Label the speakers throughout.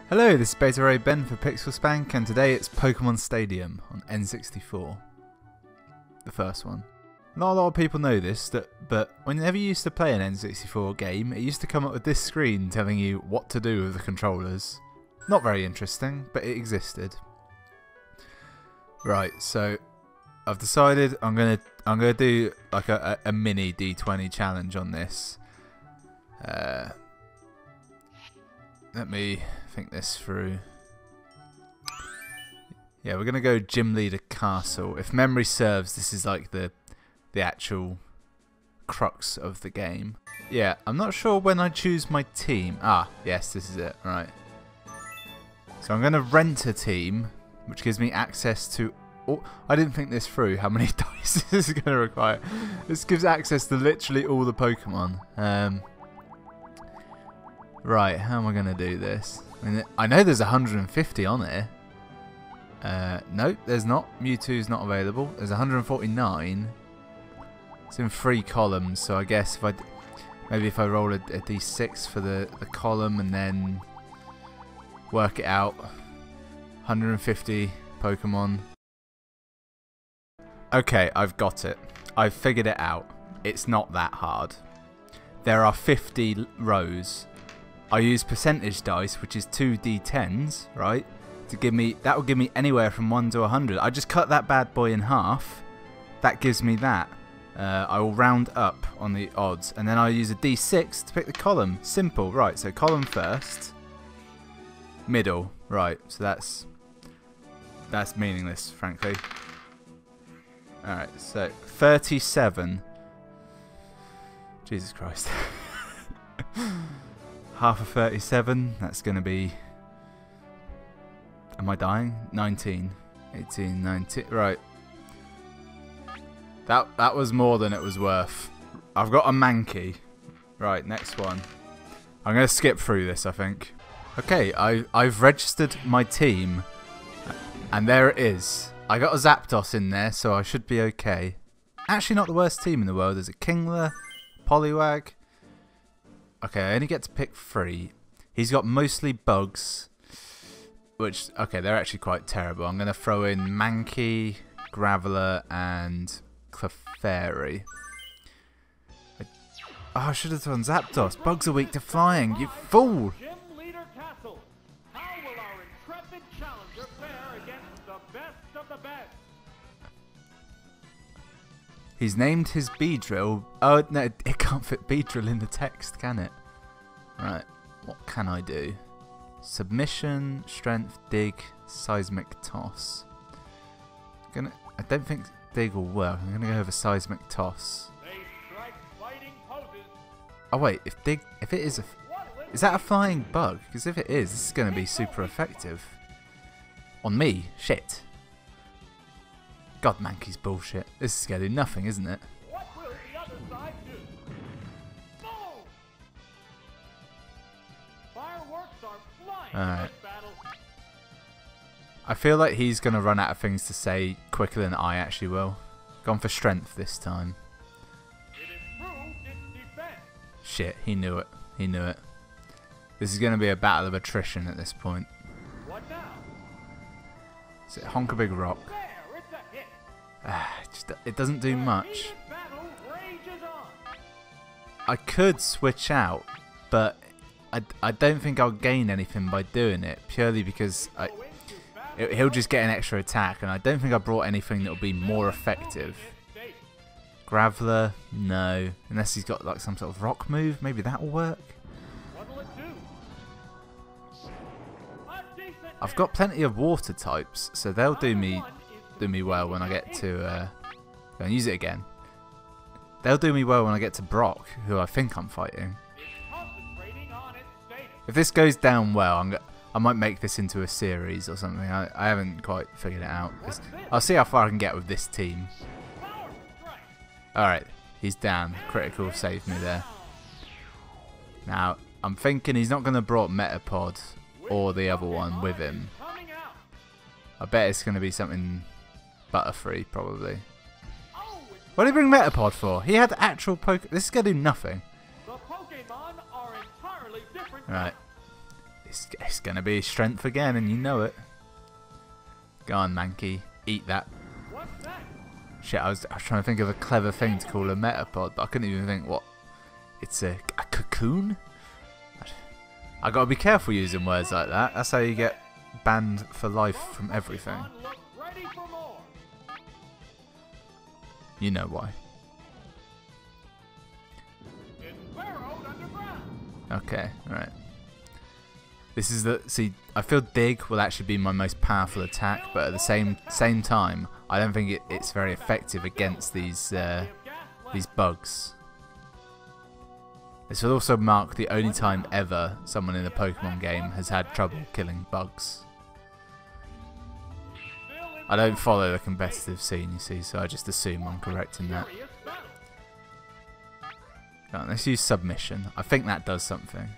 Speaker 1: Hello, this is Beta Ray Ben for Pixel Spank, and today it's Pokemon Stadium on N64. The first one. Not a lot of people know this, but whenever you used to play an N64 game, it used to come up with this screen telling you what to do with the controllers. Not very interesting, but it existed. Right, so I've decided I'm gonna do like a mini D20 challenge on this. Let me think this through. Yeah, we're gonna go Gym Leader Castle. If memory serves, this is like the actual crux of the game. Yeah, I'm not sure when I choose my team. Ah, yes, this is it. Right. So I'm gonna rent a team, which gives me access to. Oh, I didn't think this through. How many dice this is gonna require? This gives access to literally all the Pokemon. Right, how am I going to do this? I know there's 150 on here. Nope, there's not. Mewtwo's not available. There's 149. It's in 3 columns, so I guess maybe if I roll a d6 for the column and then work it out. 150 Pokemon. Okay, I've got it. I've figured it out. It's not that hard. There are 50 rows. I use percentage dice, which is 2 d10s, right? To give me, that will give me anywhere from 1 to 100. I just cut that bad boy in half. That gives me that. I will round up on the odds, and then I use a d6 to pick the column. Simple, right? So column first, middle, right? So that's meaningless, frankly. All right, so 37. Jesus Christ. Half of 37, that's going to be... Am I dying? 19, 18, 19, right. That was more than it was worth. I've got a Mankey. Right, next one. I'm going to skip through this, I think. Okay, I've registered my team. And there it is. I got a Zapdos in there, so I should be okay. Actually not the worst team in the world. There's a Kingler, Poliwag. Okay, I only get to pick 3. He's got mostly bugs, which, okay, they're actually quite terrible. I'm going to throw in Mankey, Graveler, and Clefairy. I should have done Zapdos. Bugs are weak to flying, you fool!
Speaker 2: Gym Leader Castle. How will our intrepid challenger fare against the best of the best?
Speaker 1: He's named his Beedrill. Oh, no, it can't fit Beedrill in the text, can it? Right, what can I do? Submission, Strength, Dig, Seismic Toss. I don't think Dig will work. I'm gonna go over Seismic Toss.
Speaker 2: They strike fighting poses.
Speaker 1: Oh wait, if it is is that a flying bug? Because if it is, this is gonna be super effective. On me, shit. God, Mankey's bullshit. This is going to do nothing, isn't it?
Speaker 2: What will the other side do? Boom! Fireworks are flying in this battle.
Speaker 1: I feel like he's going to run out of things to say quicker than I actually will. Gone for strength this time.
Speaker 2: It improved its defense.
Speaker 1: Shit, he knew it. He knew it. This is going to be a battle of attrition at this point.
Speaker 2: What now?
Speaker 1: Is it Honk a Big Rock?
Speaker 2: There, it's a hit.
Speaker 1: It doesn't do much.
Speaker 2: Heated battle rages on.
Speaker 1: I could switch out, but I don't think I'll gain anything by doing it, purely because he'll just get an extra attack, and I don't think I brought anything that will be more effective. Graveler, no. Unless he's got like some sort of rock move, maybe that will work.
Speaker 2: What'll it do?
Speaker 1: I've got plenty of water types, so they'll do me well when I get to go and use it again. They'll do me well when I get to Brock, who I think I'm fighting. If this goes down well, I might make this into a series or something. I haven't quite figured it out. I'll see how far I can get with this team. Alright, he's down. Critical saved me there. Now, I'm thinking he's not going to brought Metapod or the other one with him. I bet it's going to be something Butterfree, probably. What did he bring Metapod for? He had actual This is going to do nothing.
Speaker 2: The Pokemon are entirely different.
Speaker 1: Right. It's gonna be strength again, and you know it. Go on, Mankey. Eat that.
Speaker 2: What's that?
Speaker 1: Shit, I was trying to think of a clever thing to call a metapod, but I couldn't even think what. It's a cocoon? I gotta be careful using words like that. That's how you get banned for life from everything.
Speaker 2: Look ready for more.
Speaker 1: You know why.
Speaker 2: It's burrowed underground.
Speaker 1: Okay, alright. This is the... See, I feel dig will actually be my most powerful attack, but at the same time, I don't think it's very effective against these bugs. This will also mark the only time ever someone in a Pokemon game has had trouble killing bugs. I don't follow the competitive scene, you see, so I just assume I'm correct in that. Right, let's use submission. I think that does something.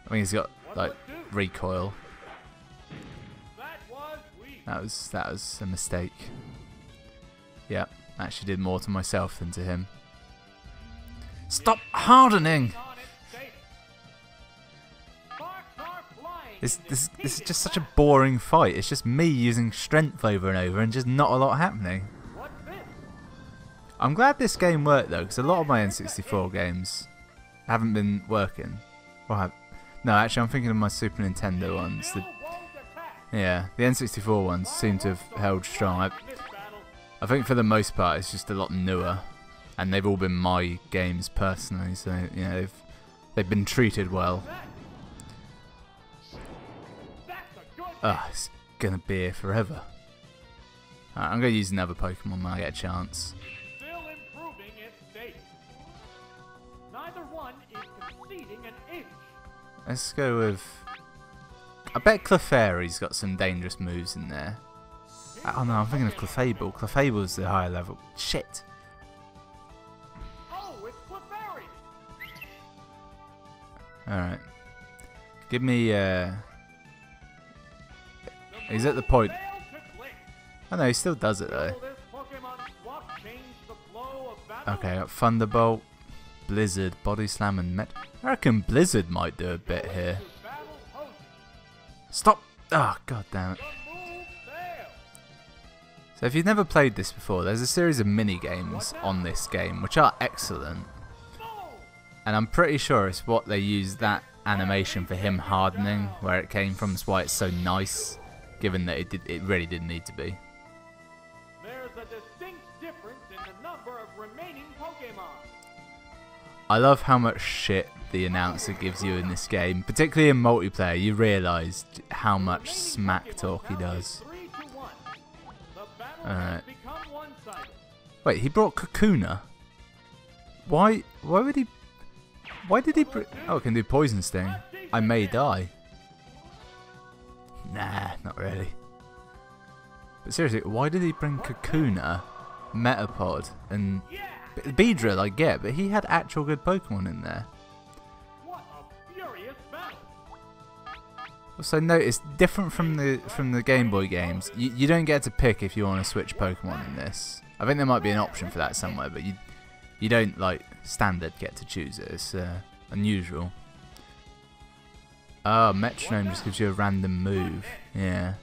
Speaker 1: I think he's got like recoil. That was a mistake. Yep, actually did more to myself than to him. Stop hardening! This is just such a boring fight. It's just me using strength over and over and just not a lot happening. I'm glad this game worked though, because a lot of my N64 games haven't been working. No, actually I'm thinking of my Super Nintendo ones. Yeah, the N64 ones seem to have held strong. I think for the most part it's just a lot newer. And they've all been my games personally, so you know they've been treated well. It's gonna be here forever. Alright, I'm gonna use another Pokemon when I get a chance.
Speaker 2: Still improving its state. Neither one is conceding an inch.
Speaker 1: Let's go with... I bet Clefairy's got some dangerous moves in there. Oh no, I'm thinking of Clefable. Clefable's the higher level. Shit! Alright. Give me, he's at the point. Oh no, he still does it though. Okay, got Thunderbolt, Blizzard, Body Slam and Met. I reckon Blizzard might do a bit here. Stop! Oh, god damn it. So if you've never played this before, there's a series of mini-games on this game, which are excellent. And I'm pretty sure it's what they used that animation for him hardening, where it came from. That's why it's so nice, given that it really didn't need to be.
Speaker 2: There's a distinct difference in the number of remaining Pokemon.
Speaker 1: I love how much shit the announcer gives you in this game, particularly in multiplayer. You realise how much smack talk he does. Alright. Wait, he brought Kakuna? Why would he... Why did he bring... Oh, it can do Poison Sting. I may die. Nah, not really. But seriously, why did he bring Kakuna, Metapod, and... Beedrill I get, but he had actual good Pokemon in there.
Speaker 2: What a furious battle.
Speaker 1: Also notice, different from the Game Boy games, you don't get to pick if you want to switch Pokemon in this. I think there might be an option for that somewhere, but you don't, like, standard get to choose it. It's unusual. Oh, Metronome just gives you a random move. Yeah.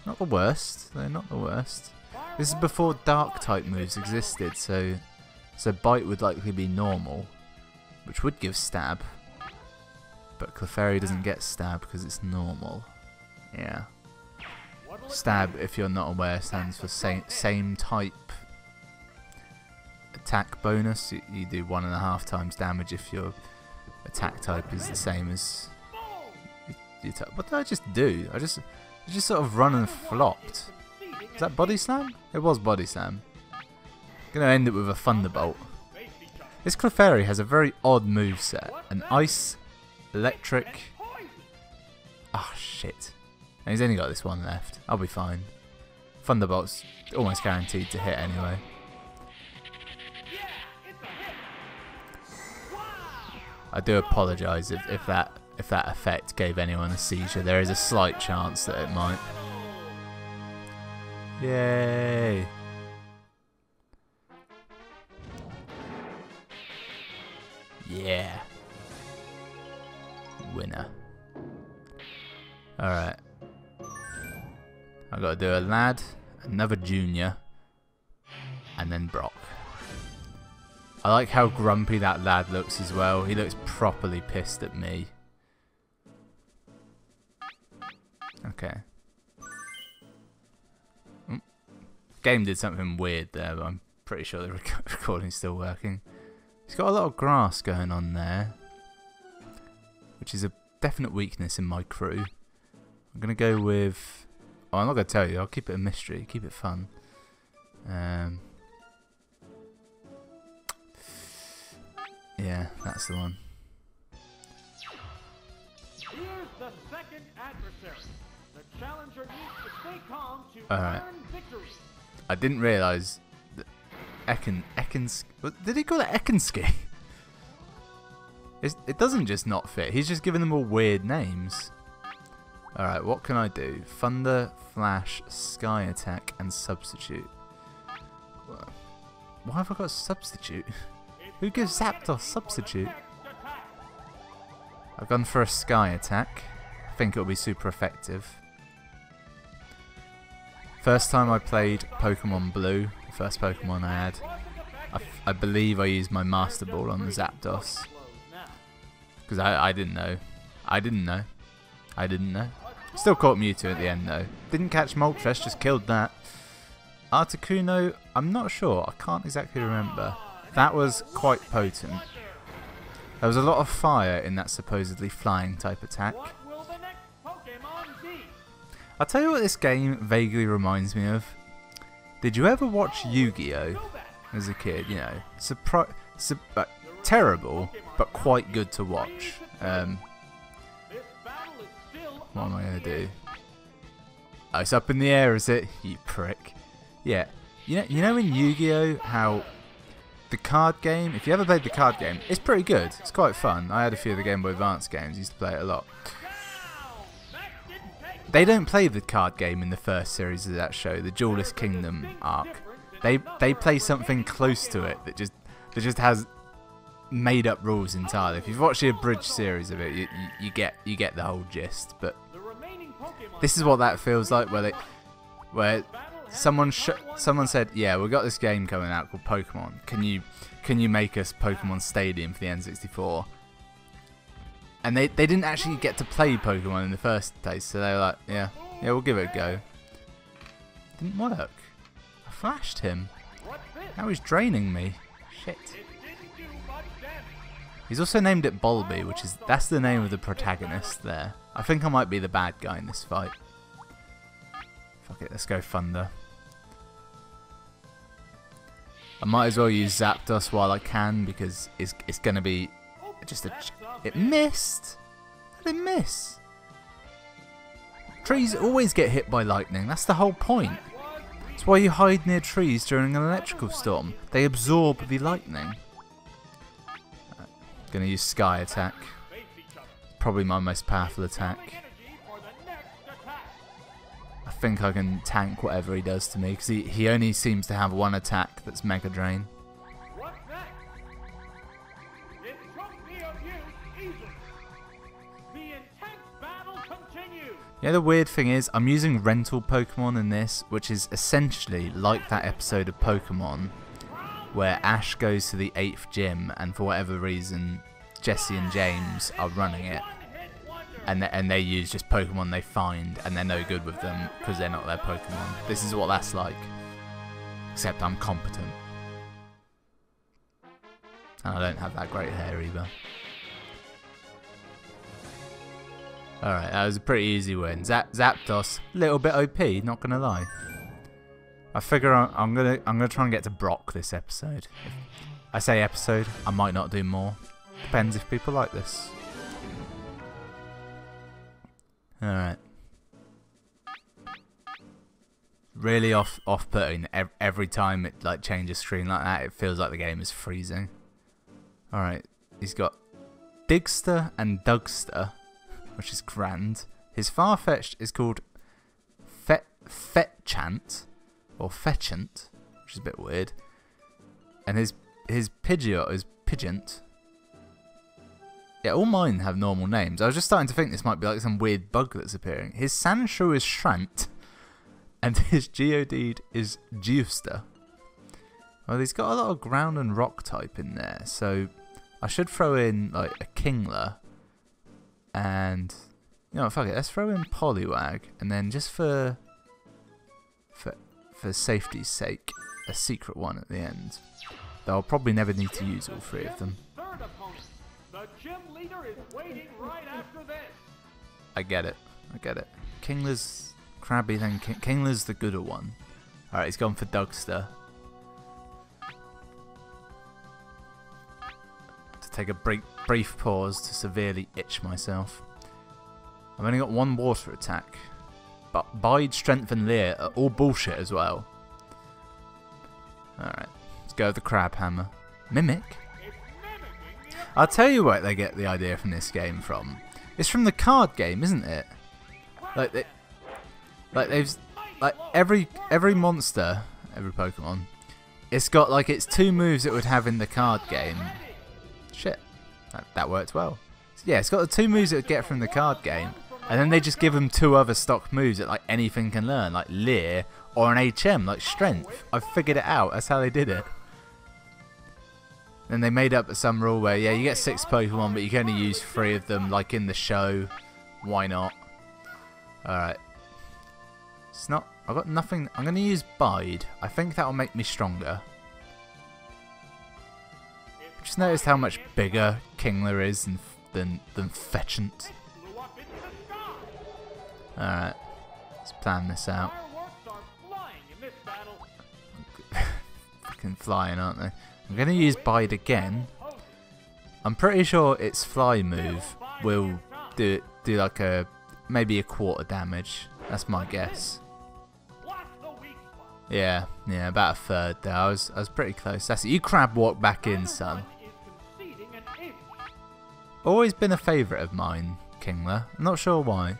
Speaker 1: Not the worst, though, not the worst. This is before Dark-type moves existed, so Bite would likely be normal, which would give Stab. But Clefairy doesn't get Stab because it's normal. Yeah. Stab, if you're not aware, stands for same type attack bonus. You do 1.5 times damage if your attack type is the same as your type. What did I just do? I just sort of run and flopped. Is that Body Slam? It was Body Slam. Gonna end it with a Thunderbolt. This Clefairy has a very odd moveset. An Ice, Electric. Oh shit. And he's only got this one left. I'll be fine. Thunderbolt's almost guaranteed to hit anyway. I do apologise if that effect gave anyone a seizure. There is a slight chance that it might. Yay! Yeah. Winner. Alright. I've got to do a lad, another junior, and then Brock. I like how grumpy that lad looks as well. He looks properly pissed at me. Okay. Game did something weird there, but I'm pretty sure the recording's still working. He's got a lot of grass going on there, which is a definite weakness in my crew. I'm going to go with... Oh, I'm not going to tell you. I'll keep it a mystery. Keep it fun. Yeah, that's the one.
Speaker 2: Here's the second adversary. The challenger needs to stay calm to
Speaker 1: Alright.
Speaker 2: earn victory.
Speaker 1: I didn't realise that did he call it Ekenski? It doesn't just not fit. He's just giving them all weird names. Alright, what can I do? Thunder, Flash, Sky Attack, and Substitute. Why have I got Substitute? Who gives Zapdos Substitute? I've gone for a Sky Attack. I think it'll be super effective. First time I played Pokemon Blue, the first Pokemon I had, I believe I used my Master Ball on the Zapdos. Because I didn't know. I didn't know. Still caught Mewtwo at the end though. Didn't catch Moltres, just killed that. Articuno, I'm not sure. I can't exactly remember. That was quite potent. There was a lot of fire in that supposedly flying type attack. I'll tell you what this game vaguely reminds me of. Did you ever watch Yu-Gi-Oh as a kid? You know, terrible, but quite good to watch. What am I going to do? Oh, it's up in the air, is it? You prick. Yeah. You know in Yu-Gi-Oh how the card game, if you ever played the card game, it's pretty good. It's quite fun. I had a few of the Game Boy Advance games. I used to play it a lot. They don't play the card game in the first series of that show, the Duelist Kingdom arc. They play something close to it that just has made up rules entirely. If you've watched the abridged series of it, you get the whole gist. But this is what that feels like, where someone said, yeah, we've got this game coming out called Pokemon. Can you make us Pokemon Stadium for the N64? And they didn't actually get to play Pokemon in the first place, so they were like, yeah, we'll give it a go. Didn't work. I flashed him. Now he's draining me. Shit. He's also named it Bulby, that's the name of the protagonist there. I think I might be the bad guy in this fight. Fuck it, let's go Thunder. I might as well use Zapdos while I can because it's gonna be just it missed. How did it miss? Trees always get hit by lightning. That's the whole point. That's why you hide near trees during an electrical storm. They absorb the lightning. Gonna use Sky Attack. Probably my most powerful attack. I think I can tank whatever he does to me because he only seems to have one attack that's Mega Drain. Yeah, the weird thing is I'm using rental Pokemon in this, which is essentially like that episode of Pokemon where Ash goes to the 8th gym and for whatever reason Jesse and James are running it, and they use just Pokemon they find and they're no good with them because they're not their Pokemon. This is what that's like, except I'm competent and I don't have that great hair either. Alright, that was a pretty easy win. Zapdos, little bit OP, not gonna lie. I figure I'm gonna try and get to Brock this episode. I say episode, I might not do more. Depends if people like this. Alright. Really off-putting. Every time it like changes screen like that, it feels like the game is freezing. Alright, he's got Digster and Dugster, which is grand. His Farfetch'd is called Fetchant, or Fetchant, which is a bit weird. And his Pidgeot is Pidgeant. Yeah, all mine have normal names. I was just starting to think this might be like some weird bug that's appearing. His Sancho is Shrant, and his Geodude is Juster. Well, he's got a lot of ground and rock type in there, so I should throw in like a Kingler, and you know, fuck it, let's throw in Poliwag, and then just for safety's sake, a secret one at the end. Though I'll probably never need to use all three of them.
Speaker 2: Third opponent. The gym leader is waiting right after this.
Speaker 1: I get it. I get it. Kingler's crabby, then Kingler's the gooder one. Alright, he's gone for Dugster. To take a brief pause to severely itch myself. I've only got one water attack. But Bide, Strength and Leer are all bullshit as well. Alright, let's go with the Crab Hammer. Mimic? I'll tell you where they get the idea from this game from. It's from the card game, isn't it? Like every monster, every Pokemon, it's got like its two moves it would have in the card game. Shit, that worked well. So yeah, it's got the two moves it would get from the card game, and then they just give them two other stock moves that like anything can learn, like Leer or an HM, like Strength. I figured it out. That's how they did it. Then they made up some rule where, yeah, you get 6 Pokemon, but you can only use 3 of them, like in the show. Why not? Alright. It's not... I've got nothing... I'm going to use Bide. I think that'll make me stronger. Just noticed how much bigger Kingler is than Fetchant. Alright. Let's plan this out. Fucking flying, aren't they? I'm going to use Bide again. I'm pretty sure its fly move will do like maybe a quarter damage. That's my guess. Yeah, about a third there. I was pretty close. That's it. You crab walk back in, son. Always been a favourite of mine, Kingler. I'm not sure why.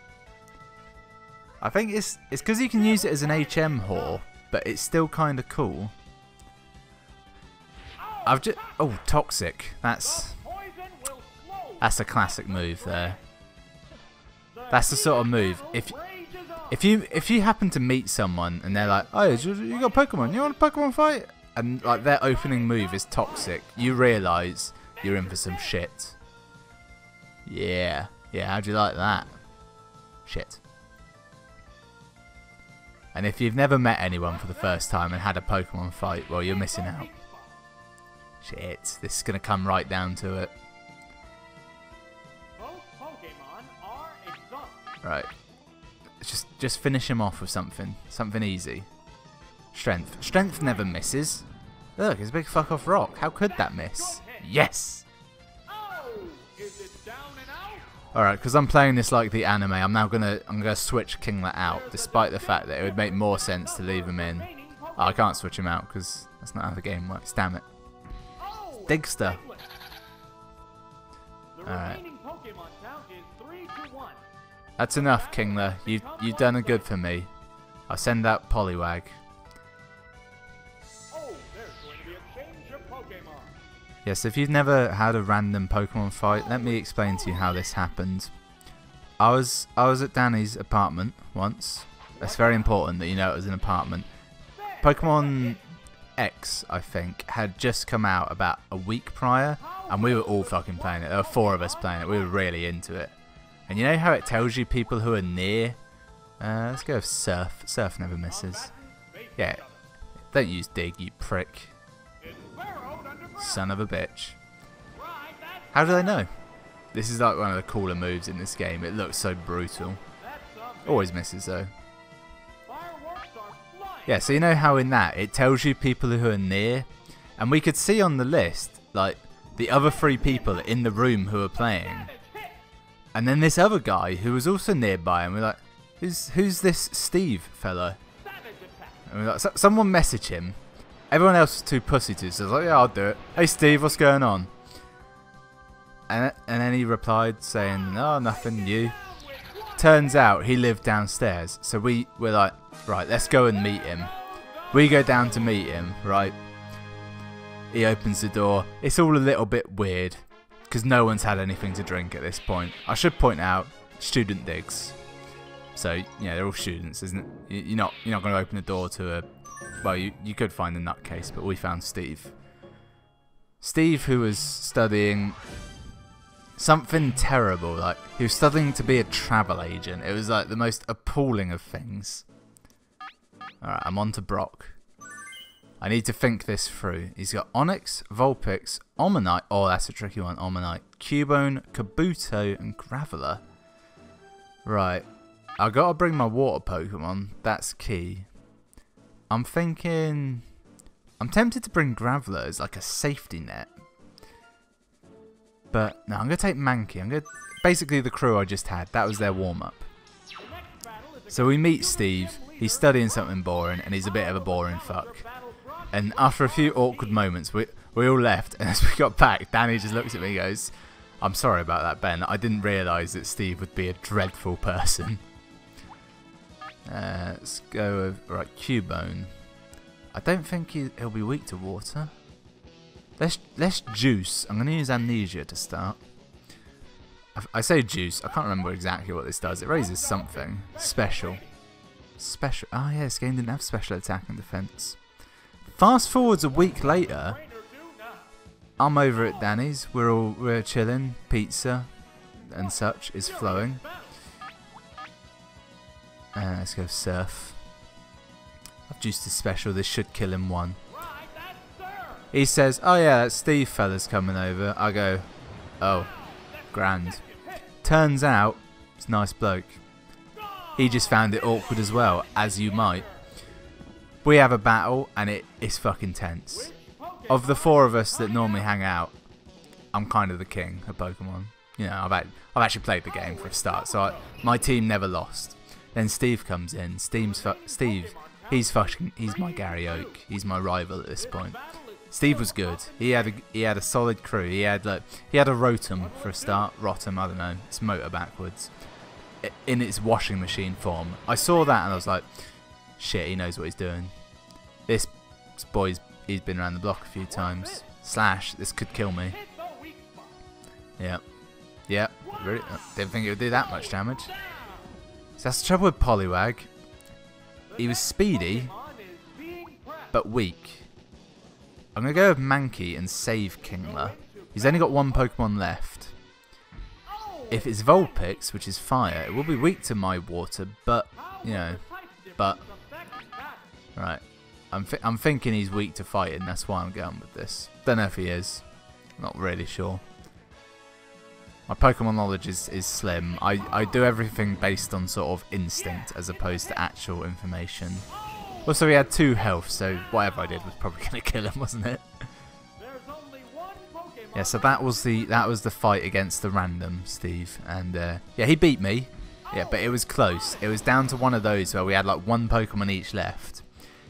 Speaker 1: I think it's because you can use it as an HM whore, but it's still kind of cool. Oh, Toxic. That's a classic move there. That's the sort of move. If you happen to meet someone and they're like, oh, you got Pokemon? You want a Pokemon fight? And like their opening move is Toxic, you realise you're in for some shit. Yeah. How'd you like that? Shit. And if you've never met anyone for the first time and had a Pokemon fight, well, you're missing out. Shit, this is going to come right down to it. Right. Just finish him off with something easy. Strength. Strength never misses. Look, it's a big fuck off rock. How could that miss? Yes! Alright, because I'm playing this like the anime, I'm gonna switch Kingler out, despite the fact that it would make more sense to leave him in. Oh, I can't switch him out because that's not how the game works. Damn it. Digster. Alright. That's enough, Kingler. You've done a good for me. I'll send out Poliwag. Yes, if you've never had a random Pokemon fight, let me explain to you how this happened. I was at Danny's apartment once. It's very important that you know it was an apartment. Pokemon X, I think, had just come out about a week prior, and we were all fucking playing it. There were 4 of us playing it. We were really into it. And you know how it tells you people who are near? Let's go with Surf. Surf never misses. Yeah, don't use Dig, you prick. Son of a bitch. How do they know? This is like one of the cooler moves in this game. It looks so brutal. Always misses though. Yeah, so you know how in that it tells you people who are near, and we could see on the list like the other 3 people in the room who are playing, and then this other guy who was also nearby, and we're like, who's this Steve fellow? And we're like, someone message him. Everyone else was too pussy to, so I was like, yeah, I'll do it. Hey Steve, what's going on? And then he replied saying, oh, nothing new. Turns out he lived downstairs, so we're like, right, let's go and meet him. We go down to meet him, right? He opens the door. It's all a little bit weird, because no one's had anything to drink at this point. I should point out, student digs. So yeah, they're all students, isn't it? You're not going to open the door to a. Well, you could find a nutcase, but we found Steve. Steve, who was studying something terrible, like he was studying to be a travel agent. It was like the most appalling of things. Alright, I'm on to Brock. I need to think this through. He's got Onyx, Vulpix, Omanyte. Oh, that's a tricky one. Omanyte, Cubone, Kabuto, and Graveler. Right. I gotta bring my water Pokemon. That's key. I'm thinking. I'm tempted to bring Graveler as like a safety net. But no, I'm gonna take Mankey. Basically the crew I just had. That was their warm up. So we meet Steve. He's studying something boring, and he's a bit of a boring fuck. And after a few awkward moments, we all left, and as we got back, Danny just looks at me and goes, "I'm sorry about that, Ben. I didn't realise that Steve would be a dreadful person." Let's go with, right, Cubone. I don't think he'll be weak to water. Let's juice. I'm going to use Amnesia to start. I say juice. I can't remember exactly what this does. It raises something. Special. Special. Oh yeah, this game didn't have special attack and defense. Fast forwards a week later. I'm over at Danny's. We're chilling. Pizza and such is flowing. Let's go Surf. I've juiced his special. This should kill him one. He says, "Oh yeah, that Steve fella's coming over." I go, "Oh, grand." Turns out, it's a nice bloke. He just found it awkward as well, as you might. We have a battle, and it's fucking tense. Of the four of us that normally hang out, I'm kind of the king of Pokemon. You know, I've actually played the game for a start, so my team never lost. Then Steve comes in. Steve, he's my Gary Oak. He's my rival at this point. Steve was good. He had a solid crew. He had a Rotom for a start. Rotom, I don't know. It's motor backwards. In its washing machine form. I saw that and I was like, shit, he knows what he's doing. This boy's he's been around the block a few times. Slash, this could kill me. Yep. Yep. Really, didn't think it would do that much damage. So that's the trouble with Poliwag. He was speedy, but weak. I'm going to go with Mankey and save Kingler. He's only got one Pokemon left. If it's Vulpix, which is fire, it will be weak to my water, but, you know, right. I'm thinking he's weak to fighting, that's why I'm going with this. Don't know if he is. Not really sure. My Pokemon knowledge is slim. I do everything based on sort of instinct as opposed to actual information. Also, he had 2 health, so whatever I did was probably going to kill him, wasn't it? Yeah, so that was the fight against the random Steve, and yeah, he beat me. Yeah, but it was close. It was down to one of those where we had like 1 Pokemon each left.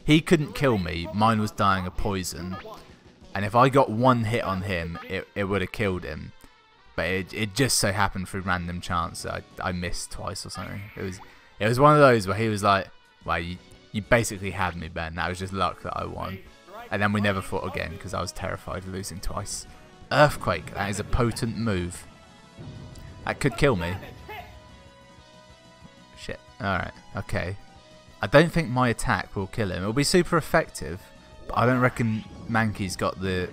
Speaker 1: He couldn't kill me. Mine was dying of poison, and if I got 1 hit on him, it would have killed him. But it just so happened through random chance that I missed twice or something. It was one of those where he was like, "Well, you basically had me, Ben. That was just luck that I won." And then we never fought again because I was terrified of losing twice. Earthquake. That is a potent move. That could kill me. Shit. Alright. Okay. I don't think my attack will kill him. It'll be super effective, but I don't reckon Mankey's got the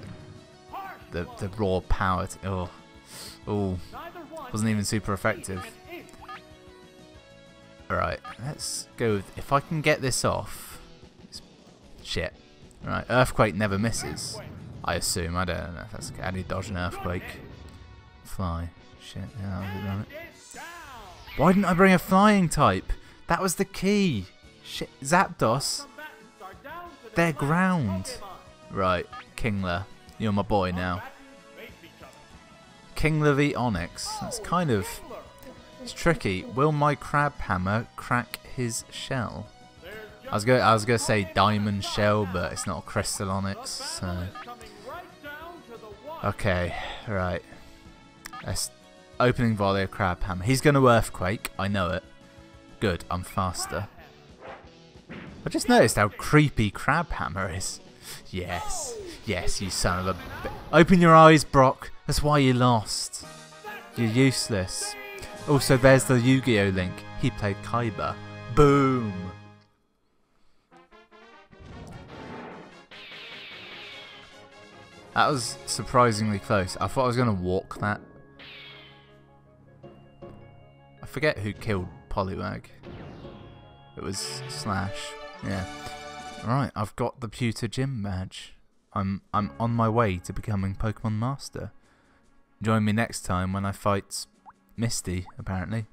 Speaker 1: raw power to... Oh, wasn't even super effective. Alright, let's go with, if I can get this off. Shit. Alright, Earthquake never misses. I assume, I don't know if that's okay. How do you dodge an Earthquake? Fly. Shit, yeah, why didn't I bring a flying type? That was the key. Shit, Zapdos. They're ground. Right, Kingler. You're my boy now. Kingler v Onyx. That's kind of... It's tricky. Will my Crab Hammer crack his shell? I was gonna say Diamond Shell, but it's not a Crystal Onyx, so... Okay, right. Let's opening volley of Crab Hammer. He's gonna Earthquake, I know it. Good, I'm faster. I just noticed how creepy Crab Hammer is. Yes. Yes, you son of a... Open your eyes, Brock. That's why you lost. You're useless. Also, there's the Yu-Gi-Oh link. He played Kaiba. Boom. That was surprisingly close. I thought I was going to walk that. I forget who killed Poliwag. It was Slash. Yeah. Right, I've got the Pewter Gym badge. I'm on my way to becoming Pokemon Master. Join me next time when I fight Misty, apparently.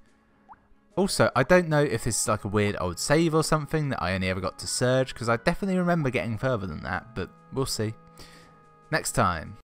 Speaker 1: Also, I don't know if this is like a weird old save or something that I only ever got to Surge, because I definitely remember getting further than that, but we'll see. Next time.